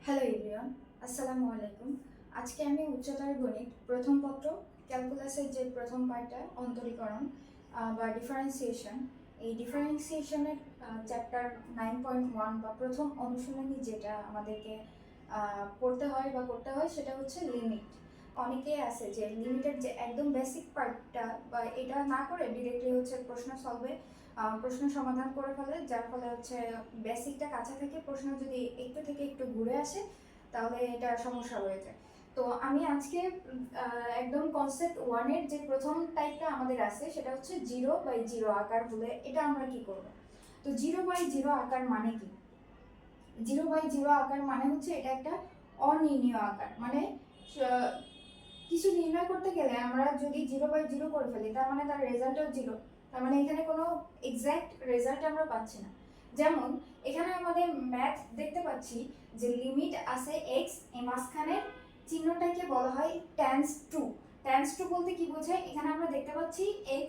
Hello everyone, আসসালামু আলাইকুম। আজকে আমি উচ্চতর গণিত প্রথম পত্র ক্যালকুলাসের যে প্রথম পার্টটা অন্তরীকরণ বা ডিফারেন্সিয়েশন, এই ডিফারেন্সিয়েশনের চ্যাপ্টার 9.1 বা প্রথম অনুশীলনী যেটা আমাদেরকে পড়তে হয় বা করতে হয় সেটা হচ্ছে লিমিট। অনেকেই আছে যে লিমিটের যে একদম বেসিক পার্টটা বা এটা না করে ডিরেক্টলি হচ্ছে প্রশ্ন সমাধান করে ফেলে, যার ফলে হচ্ছে বেসিকটা কাছে থেকে প্রশ্ন যদি একটু থেকে একটু ঘুরে আসে তাহলে এটা সমস্যা হয়ে যায়। তো আমি আজকে একদম কনসেপ্ট ওয়ানের যে প্রথম টাইপটা আমাদের আছে সেটা হচ্ছে 0/0 আকার হলে এটা আমরা কি করব। তো 0/0 আকার মানে কি? 0/0 আকার মানে হচ্ছে এটা একটা অনির্ণীয় আকার, মানে কিছু নির্ণয় করতে গেলে আমরা যদি 0/0 করে ফেলি তার মানে তার রেজাল্টও 0, তার মানে এখানে কোনো এক্স্যাক্ট রেজাল্ট আমরা পাচ্ছি না। যেমন এখানে আমাদের ম্যাথ দেখতে পাচ্ছি যে লিমিট আছে x, এই মাঝখানের চিহ্নটাকে বলা হয় টেন্স টু। টেন্স টু বলতে কি বোঝায়? এখানে আমরা দেখতে পাচ্ছি x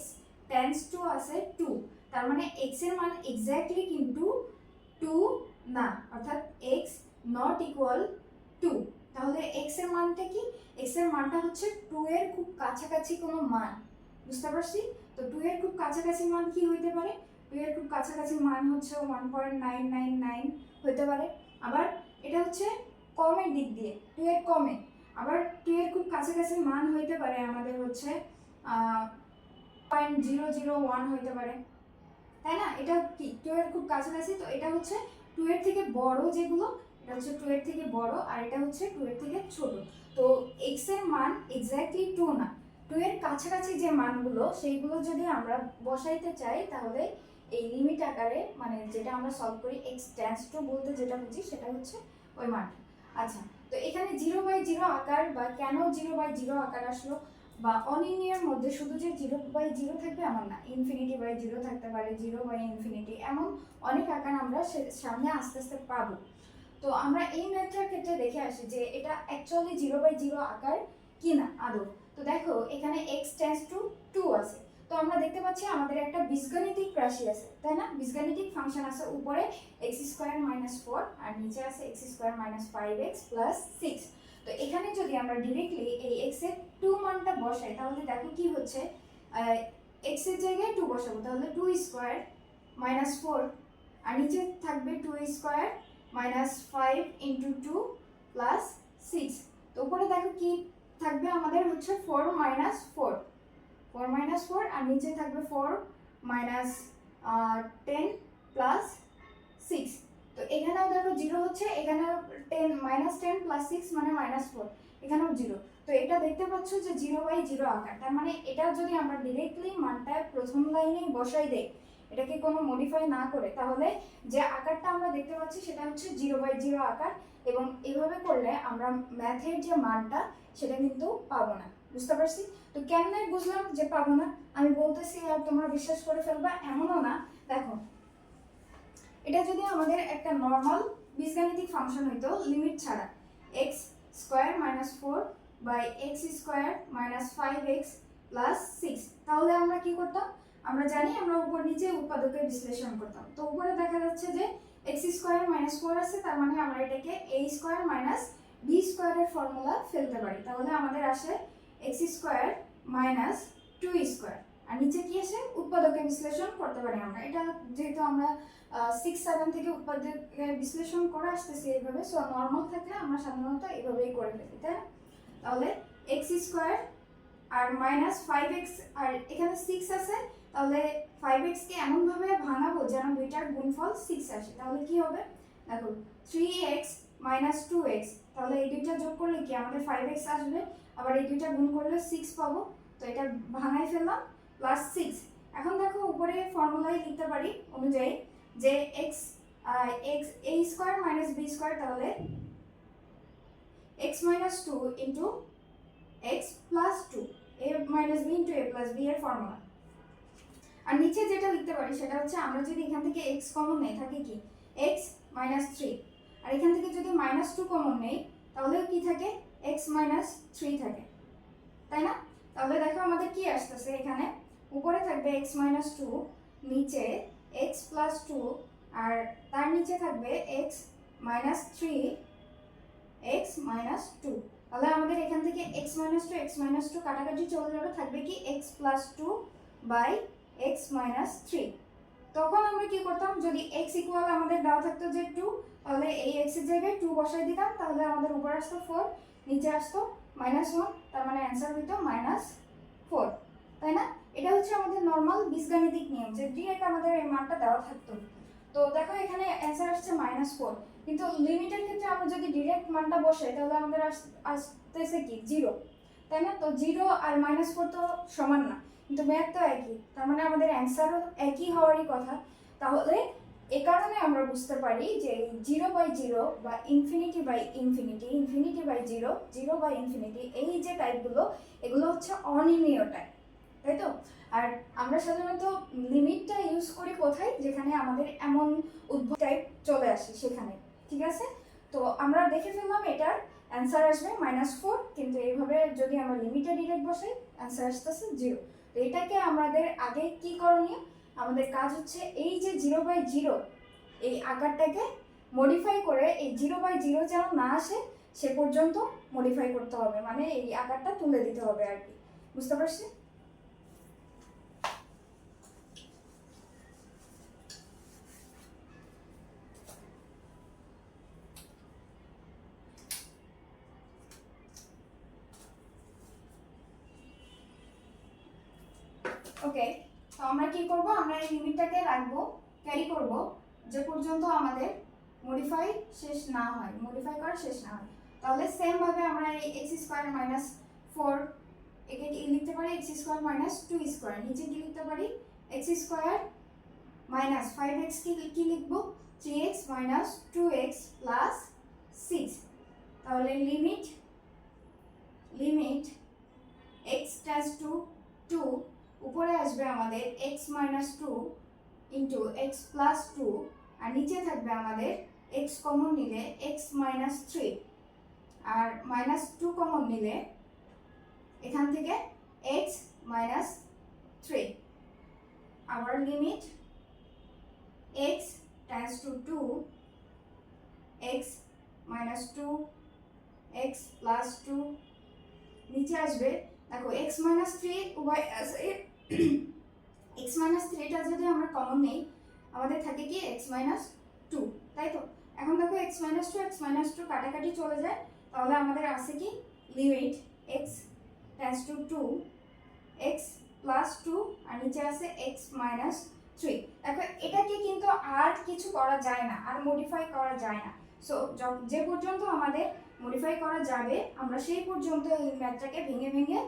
টেন্স টু আছে 2, তার মানে x এর মান এক্স্যাক্টলি কিন্তু 2 না, অর্থাৎ x নট ইকুয়াল 2। তাহলে x এর মানটা কি? x এর মানটা হচ্ছে 2 এর খুব কাছাকাছি কোনো মান, বুঝতে পারছি? তো 2 এর খুব কাছাকাছি মান কি হইতে পারে? 2 এর খুব কাছাকাছি মান হচ্ছে 1.999 হইতে পারে। আবার এটা হচ্ছে কমের দিক দিয়ে, 2 এর কমে। আবার 2 এর খুব কাছাকাছি মান হইতে পারে আমাদের হচ্ছে 0.001 হইতে পারে, তাই না? এটা কি 2 এর খুব কাছাকাছি? তো এটা হচ্ছে 2 এর থেকে বড় যেগুলো, এটা হচ্ছে 2 এর থেকে বড়, আর এটা হচ্ছে 2 এর থেকে ছোট। তো x এর মান এক্স্যাক্টলি 2 না, 2 এর কাছাকাছি যে মানগুলো সেইগুলো যদি আমরা বসাইতে চাই তাহলে এই লিমিট আকারে, মানে যেটা আমরা সলভ করি x টেন্ডস টু বলতে যেটা বুঝি সেটা হচ্ছে ওই মানটা। আচ্ছা, তো এখানে 0/0 আকার বা কেন 0/0 আকার আসলো, বা অনির্ণয়ের মধ্যে শুধু যে 0/0 থাকবে এমন না, ∞/0 থাকতে পারে, 0/∞, এমন অনেক আকার আমরা সামনে আস্তে আস্তে পাবো। তো আমরা এই ম্যাথটার ক্ষেত্রে দেখে আসি যে এটা অ্যাকচুয়ালি 0/0 আকার কিনা আদৌ। তো দেখো এখানে x টেন্ডস টু 2 আছে, তো আমরা দেখতে পাচ্ছি আমাদের একটা বীজগণিতিক রাশি আছে, তাই না? বীজগণিতিক ফাংশন আছে, উপরে x² - 4 আর নিচে আছে x² - 5x + 6। তো এখানে যদি আমরা ডিরেক্টলি এই x এর 2 মানটা বসাই তাহলে দেখো কি হচ্ছে, x এর জায়গায় 2 বসাবো, তাহলে 2² - 4, আর নিচে থাকবে 2² - 5 × 2 + 6। তো উপরে দেখো কি থাকবে আমাদের হচ্ছে 4 - 4, 4 - 4, আর নিচে থাকবে 4 - 10 + 6। তো এখানেও দেখো 0 হচ্ছে, এখানেও 10 -10 + 6 মানে -4, এখানেও 0। তো এটা দেখতে পাচ্ছ যে 0/0 আকার, তার মানে এটা যদি আমরা ডিরেক্টলি মানটা প্রথম লাইনেই বসাই দেই, এটাকে কোনো মডিফাই না করে, তাহলে যে আকারটা আমরা দেখতে পাচ্ছি সেটা হচ্ছে 0/0 আকার। এবং এভাবে করলে আমরা ম্যাথের যে মানটা সেটা কিন্তু পাবো না, বুঝতে পারছি? তো কেমনে বুঝলাম যে পাবো না? আমি বলতেছি আর তোমরা বিশ্বাস করে ফেলবা এমনও না। দেখো এটা যদি আমাদের একটা নর্মাল বীজগাণিতিক ফাংশন হইতো লিমিট ছাড়া, x² - 4 x² - 5x + 6, তাহলে আমরা কি করতাম? আমরা জানি আমরা উপর নিচে উৎপাদকের বিশ্লেষণ করতাম। তো উপরে দেখা যাচ্ছে যে x² - 4 আছে, তার মানে আমরা এটাকে a² - b² এর ফর্মুলা ফেলতে পারি, তাহলে আমাদের আসে x² - 2² আর নিচে কি আসে? উৎপাদকের বিশ্লেষণ করতে পারি আমরা। এটা যেহেতু আমরা 6-7 থেকে উৎপাদকের বিশ্লেষণ করে আসতেছি এইভাবে, সো নর্মাল থাকলে আমরা সাধারণত এইভাবেই করে ফেলি, তাই না? তাহলে x² আর -5x, আর এখানে 6 আছে, তাহলে 5x কে এমনভাবে ভাঙাবো যেন দুইটার গুণফল 6 আসে। তাহলে কি হবে? দেখো 3x - 2x, তাহলে এই দুইটা যোগ করলে কি আমাদের 5x আসবে, আবার এই দুইটা গুণ করলে 6 পাবো। তো এটা ভাঙাই ফেললাম, +6। এখন দেখো উপরে ফর্মুলাই লিখতে পারি অনুযায়ী যে x a² - b², তাহলে x - 2 × x + 2, a - b × a + b এর ফর্মুলা। আর নিচে যেটা লিখতে পারি সেটা হচ্ছে আমরা যদি এখান থেকে x কমন নেই থাকে কি x - 3, আর এখান থেকে যদি -2 কমন নেই তাহলে কি থাকে? x - 3 থাকে, তাই না? তাহলে দেখো আমাদের কি আসতেছে, এখানে উপরে থাকবে x - 2, নিচে x + 2, আর তার নিচে থাকবে x - 3 এক্স মাইনাস টু। তাহলে আমাদের এখান থেকে এক্স মাইনাস টু কাটাকাটি চলে যাবে, থাকবে কি x plus two by x minus three. তখন আমরা কি করতাম, যদি এক্স ইকুয়াল আমাদের দেওয়া থাকতো যে টু, তাহলে এই এক্স এর জায়গায় টু বসাই দিতাম, তাহলে আমাদের উপরে আসতো ফোর, নিচে আসতো মাইনাস ওয়ান, তার মানে অ্যান্সার হইতো মাইনাস ফোর, তাই না? এটা হচ্ছে আমাদের নর্মাল বীজগাণিতিক নিয়ম, যে ডিরেক্ট আমাদের এই মানটা দেওয়া থাকতো। তো দেখো এখানে অ্যান্সার আসছে মাইনাস ফোর, কিন্তু লিমিটের ক্ষেত্রে আমরা যদি ডিরেক্ট মানটা বসাই তাহলে আমাদের আসতেছে কি জিরো, তাই না? তো জিরো আর মাইনাস ফোর তো সমান না, কিন্তু ম্যাথ তো একই, তার মানে আমাদের অ্যান্সারও একই হওয়ারই কথা। তাহলে এ কারণে আমরা বুঝতে পারি যে জিরো বাই জিরো বা infinity by infinity, infinity by zero, zero by infinity, এই যে টাইপগুলো এগুলো হচ্ছে অনির্ণীয় টাইপ, তাই তো? আর আমরা সাধারণত লিমিটটা ইউজ করি কোথায়, যেখানে আমাদের এমন উদ্ভট টাইপ চলে আসে সেখানে, ঠিক আছে? তো আমরা দেখে ফেললাম এটার অ্যান্সার আসবে মাইনাস ফোর, কিন্তু এইভাবে যদি আমরা লিমিটে ডিরেক্ট বসাই অ্যান্সার আসতেছে জিরো। তো এটাকে আমাদের আগে কি করণীয়, আমাদের কাজ হচ্ছে এই যে জিরো বাই জিরো এই আকারটাকে মডিফাই করে এই জিরো বাই জিরো যেন না আসে সে পর্যন্ত মডিফাই করতে হবে, মানে এই আকারটা তুলে দিতে হবে আর কি। বুঝতে পারছি? ওকে, তো আমরা কি করব, আমরা এই লিমিটটাকে রাখবো, ক্যারি করব যে পর্যন্ত আমাদের মডিফাই শেষ না হয়, মডিফাই করা শেষ না হয়। তাহলে সেম ভাবে আমরা এই এক্স স্কয়ার মাইনাস ফোর একে লিখতে পারি x square minus two square, নিচে কি লিখতে পারি x square minus five x কি লিখবো three x minus two x plus six. তাহলে limit limit x tends to two, উপরে আসবে আমাদের x minus two into x plus two, আর নিচে থাকবে আমাদের এক্স কমন নিলে এক্স মাইনাস থ্রি, আর মাইনাস টু কমন নিলে এখান থেকে এক্স মাইনাস থ্রি। আবার limit x tends to two x minus two x plus two, নিচে আসবে দেখো এক্স মাইনাস থ্রি উভয় এক্স মাইনাস থ্রিটা যদি আমরা কমন নেই আমাদের থাকে কি এক্স মাইনাস টু, তাই তো? এখন দেখো এক্স মাইনাস টু কাটাকাটি চলে যায়, তাহলে আমাদের আছে কি limit x tends to two x plus two, আর নিচে আছে এক্স মাইনাস থ্রি। দেখো এটাকে কিন্তু আর কিছু করা যায় না, আর মডিফাই করা যায় না। সো যে পর্যন্ত আমাদের মডিফাই করা যাবে আমরা সেই পর্যন্ত এই ম্যাথটাকে ভেঙে ভেঙে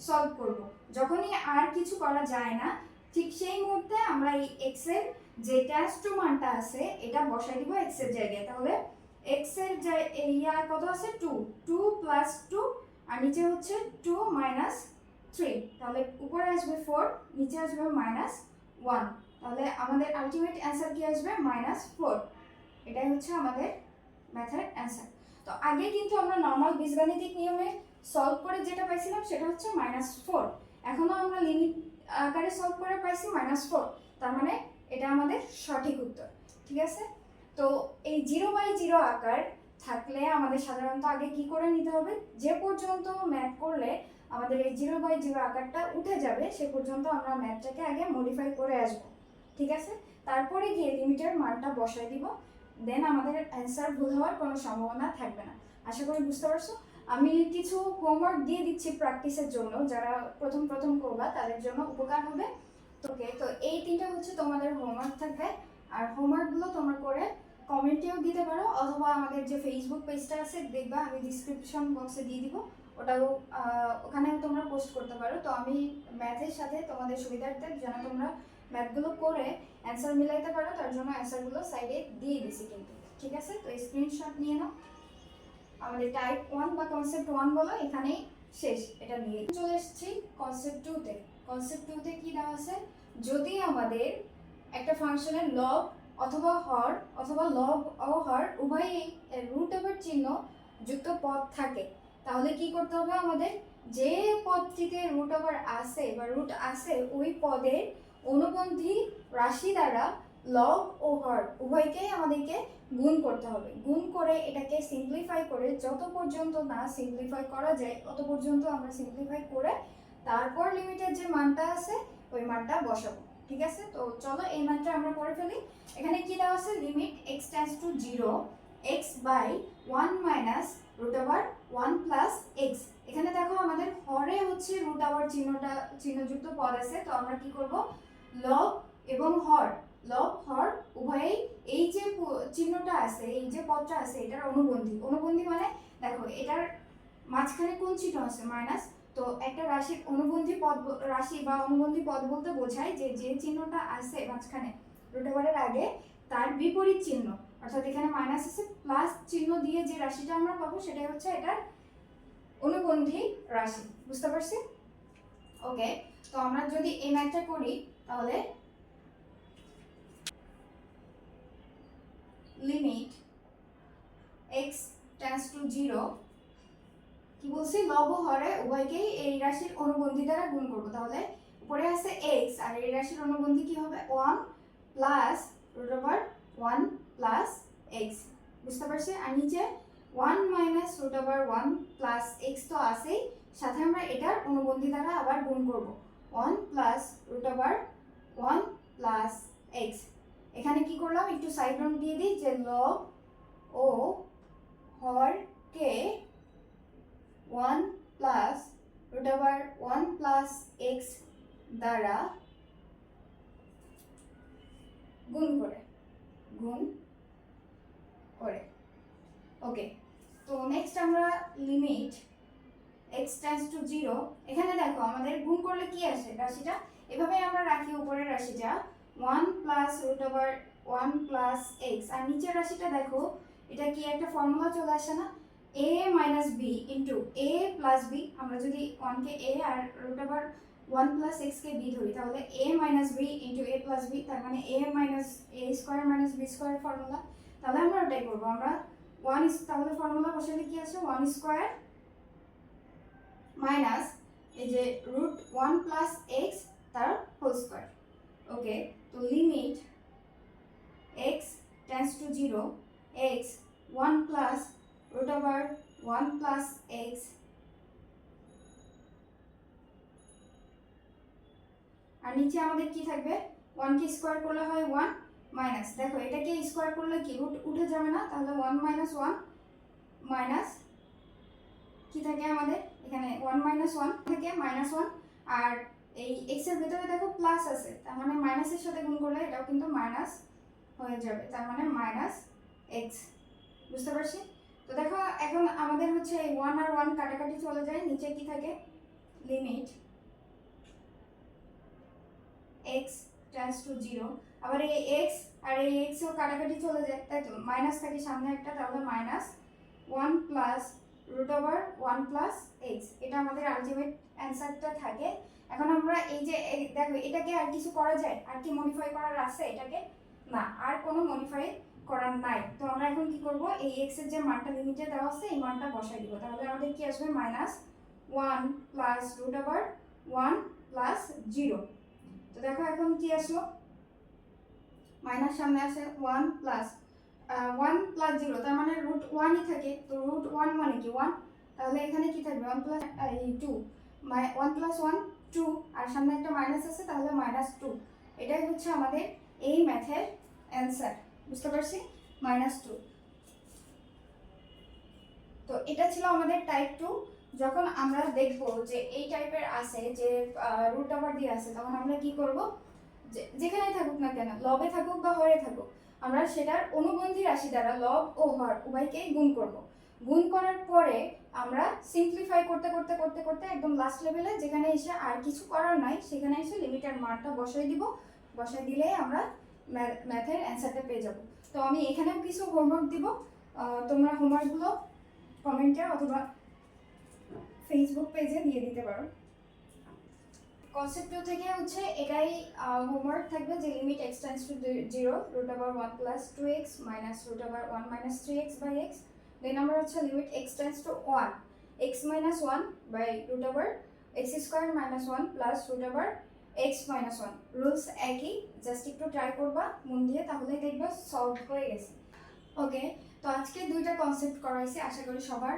সলভ করব। যখনই আর কিছু করা যায় না ঠিক সেই মুহূর্তে আমরা এই এক্স এর যে টেন্ডস টু মানটা আছে এটা বসাই দিব এক্স এর জায়গায়। তাহলে এক্স এর ইয়া কত আছে টু, টু প্লাস টু, আর নিচে হচ্ছে টু মাইনাস থ্রি, তাহলে উপরে আসবে ফোর, নিচে আসবে মাইনাস ওয়ান, তাহলে আমাদের আলটিমেট অ্যান্সার কি আসবে মাইনাস ফোর। এটাই হচ্ছে আমাদের ম্যাথের অ্যান্সার। তো আগে কিন্তু আমরা নর্মাল বীজগাণিতিক নিয়মে সলভ করে যেটা পাইছিলাম সেটা হচ্ছে মাইনাস ফোর, এখনও আমরা লিমিট আকারে সলভ করে পাইছি মাইনাস ফোর, তার মানে এটা আমাদের সঠিক উত্তর, ঠিক আছে? তো এই জিরো বাই জিরো আকার থাকলে আমাদের সাধারণত আগে কি করে নিতে হবে, যে পর্যন্ত ম্যাথ করলে আমাদের এই জিরো বাই জিরো আকারটা উঠে যাবে সে পর্যন্ত আমরা ম্যাথটাকে আগে মডিফাই করে আসব, ঠিক আছে? তারপরে গিয়ে লিমিটের মানটা বসাই দিব, দেন আমাদের অ্যান্সার ভুল হওয়ার কোনো সম্ভাবনা থাকবে না। আশা করি বুঝতে পারছো। আমি কিছু হোমওয়ার্ক দিয়ে দিচ্ছি প্র্যাকটিসের জন্য, যারা প্রথম প্রথম করবা তাদের জন্য উপকার হবে। ওকে, তো এই তিনটা হচ্ছে তোমাদের হোমওয়ার্ক থাকবে, আর হোমওয়ার্কগুলো তোমরা করে কমেন্টেও দিতে পারো, অথবা আমাদের যে ফেসবুক পেজটা আছে দেখবা আমি ডিসক্রিপশন বক্সে দিয়ে দিব, ওটাও ওখানে তোমরা পোস্ট করতে পারো। তো আমি ম্যাথের সাথে তোমাদের সুবিধার্থে যেন তোমরা ম্যাথগুলো করে অ্যান্সার মিলাইতে পারো তার জন্য অ্যান্সারগুলো সাইডে দিয়ে দিছি কিন্তু, ঠিক আছে? তো স্ক্রিনশট নিয়ে নাও। আমাদের টাইপ ওয়ান বা কনসেপ্ট ওয়ান বলো এখানেই শেষ, এটা নিয়ে চলে এসেছি কনসেপ্ট টুতে। কনসেপ্ট টুতে কি দেওয়া আছে, যদি আমাদের একটা ফাংশনের লব অথবা হর অথবা লব ও হর উভয়ই রুট ওভার চিহ্ন যুক্ত পদ থাকে, তাহলে কি করতে হবে আমাদের, যে পদটিতে রুট ওভার আছে বা রুট আছে ওই পদের অনুবন্ধী রাশি দ্বারা লব ও হর উভয়কেই আমাদেরকে গুণ করতে হবে। গুণ করে এটাকে সিম্পলিফাই করে, যত পর্যন্ত না সিম্পলিফাই করা যায় তত পর্যন্ত আমরা সিম্পলিফাই করে তারপর লিমিটের যে মানটা আছে ওই মানটা বসাবো। ঠিক আছে, তো চলো এই মানটা আমরা করে ফেলি। এখানে কি দেওয়া আছে, limit x tends to 0 x by 1 minus root over 1 plus x. এখানে দেখো আমাদের হরে হচ্ছে রুট ওভার চিহ্নযুক্ত পদ আছে, তো আমরা কি করব, লব এবং হর, লব হর উভয়েই এই যে চিহ্নটা আছে, এই যে পদটা আছে এটার অনুবন্ধী। অনুবন্ধী মানে দেখো এটার মাঝখানে কোন চিহ্ন আছে, মাইনাস। তো একটা রাশির অনুবন্ধী পদ, রাশি বা অনুবন্ধী পদ বলতে বোঝায় যে যে চিহ্নটা আছে মাঝখানে রুট ওভারের আগে তার বিপরীত চিহ্ন, অর্থাৎ এখানে মাইনাস আছে প্লাস চিহ্ন দিয়ে যে রাশিটা আমরা পাবো সেটাই হচ্ছে এটার অনুবন্ধী রাশি। বুঝতে পারছি? ওকে, তো আমরা যদি এই ম্যাথটা করি তাহলে লিমিট x টেন্ডস টু 0, কি বলছি, লব ও হরে উভয়কেই এই রাশির অনুবন্ধী দ্বারা গুণ করব। তাহলে উপরে আছে x আর এই রাশির অনুবন্ধী কি হবে, 1 plus root over 1 plus x। বুঝতে পারছি? আর নিচে 1 minus root over 1 plus x তো আছেই, সাথে আমরা এটার অনুবন্ধী দ্বারা আবার গুণ করব, 1 plus root over 1 plus x। এখানে কি করলাম, একটু সাইড নোট দিয়ে দিই যে লব ও হরকে 1 plus root over 1 plus x দ্বারা গুণ করে ওকে। তো নেক্সট আমরা লিমিট x টেন্ডস টু 0, এখানে দেখো আমাদের গুণ করলে কি আসে, রাশিটা এভাবে আমরা রাখি, উপরের রাশিটা 1 plus root over 1 plus x, আর নিচের রাশিটা দেখো এটা কি একটা ফর্মুলা চলে আসে না, a minus b into a plus b. আমরা যদি 1 কে a আর রুট ওভার 1 প্লাস x কে b ধরি তাহলে a minus b into a plus b, তার মানে a minus a square minus b square formula. তাহলে আমরা ওটাই করবো, আমরা 1 তাহলে ফর্মুলা বসালে কি আছে, 1 স্কোয়ার মাইনাস এই যে রুট 1 প্লাস x তার হোল স্কোয়ার। ওকে, তো limit x tends to 0 x 1 plus root over 1 plus x আর নিচে আমাদের কি থাকবে, 1 কে স্কয়ার করলে হয় 1 মাইনাস, দেখো এটাকে স্কয়ার করলে কি রুট উঠে যাবে না, তাহলে 1 মাইনাস 1 মাইনাস কি থাকে আমাদের এখানে 1 মাইনাস 1 থেকে মাইনাস 1, আর এই x এর ভিতরে দেখো প্লাস আছে, তার মানে মাইনাসের সাথে গুণ করলে এটাও কিন্তু মাইনাস হয়ে যাবে, তার মানে মাইনাস x। বুঝতে পারছি? তো দেখো এখন আমাদের হচ্ছে এই 1 আর 1 কাটাকাটি চলে যায়, নিচে কি থাকে, লিমিট x টেন্ডস টু 0, আবার এই x আর এই x ও কাটাকাটি চলে যায়, তাই তো মাইনাস থাকে সামনে একটা, তাহলে minus 1 plus root over 1 plus x, এটা আমাদের আলটিমেট অ্যানসারটা থাকে। এখন আমরা এই যে দেখো এটাকে আর কিছু করা যায়, আর কি মডিফাই করার আছে এটাকে, না আর কোনো মডিফাই করার নাই। তো আমরা এখন কি করব, এই x এর যে মানটা লিমিটে দেওয়া আছে এই মানটা বসাই দিব, তাহলে আমাদের কি আসবে, minus 1 plus root over 1 plus 0। তো দেখো এখন কি আসলো, মাইনাস সামনে আসে 1 প্লাস 1 প্লাস 0, তার মানে রুট 1ই থাকে, তো রুট 1 মানে কি 1, তাহলে এখানে কি থাকবে 1 প্লাস 2, 1 প্লাস 1 2, আর সামনে একটা মাইনাস আছে তাহলে মাইনাস 2। এটাই হচ্ছে আমাদের এই ম্যাথের অ্যান্সার। বুঝতে পারছি, মাইনাস 2। তো এটা ছিল আমাদের টাইপ 2। যখন আমরা দেখব যে এই টাইপের আছে যে রুট ওভার দিয়ে আছে, তখন আমরা কি করব, যেখানেই থাকুক না কেন, লবে থাকুক বা হরে থাকুক, আমরা সেটার অনুবন্ধী রাশি দ্বারা লব ও হর উভয়কেই গুণ করব। গুণ করার পরে আমরা সিম্পলিফাই করতে করতে করতে করতে একদম লাস্ট লেভেলে যেখানে এসে আর কিছু করার নাই সেখানে এসে লিমিটের মানটা বসাই দিব, বসাই দিলেই আমরা ম্যাথের অ্যান্সারটা পেয়ে যাব। তো আমি এখানেও কিছু হোমওয়ার্ক দিব, তোমরা হোমওয়ার্কগুলো কমেন্টে অথবা ফেসবুক পেজে দিয়ে দিতে পারো। কনসেপ্ট 2 থেকে হচ্ছে এটাই হোমওয়ার্ক থাকবে যে limit x tends to 0 root over 1 plus 2x minus root over 1 minus 3x by x। Then আমরা হচ্ছে limit x tends to 1 x minus 1 by root over x square minus 1 plus root over x minus one. Rules একই, just একটু try করবা মন দিয়ে, তাহলে দেখবা solve হয়ে গেছে। ওকে, তো আজকে দুইটা কনসেপ্ট করাইছি, আশা করি সবার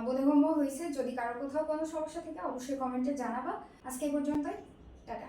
বোধগম্য হয়েছে। যদি কারো কোথাও কোনো সমস্যা থাকে অবশ্যই কমেন্টে জানাবা। আজকে এই পর্যন্তই, টাটা।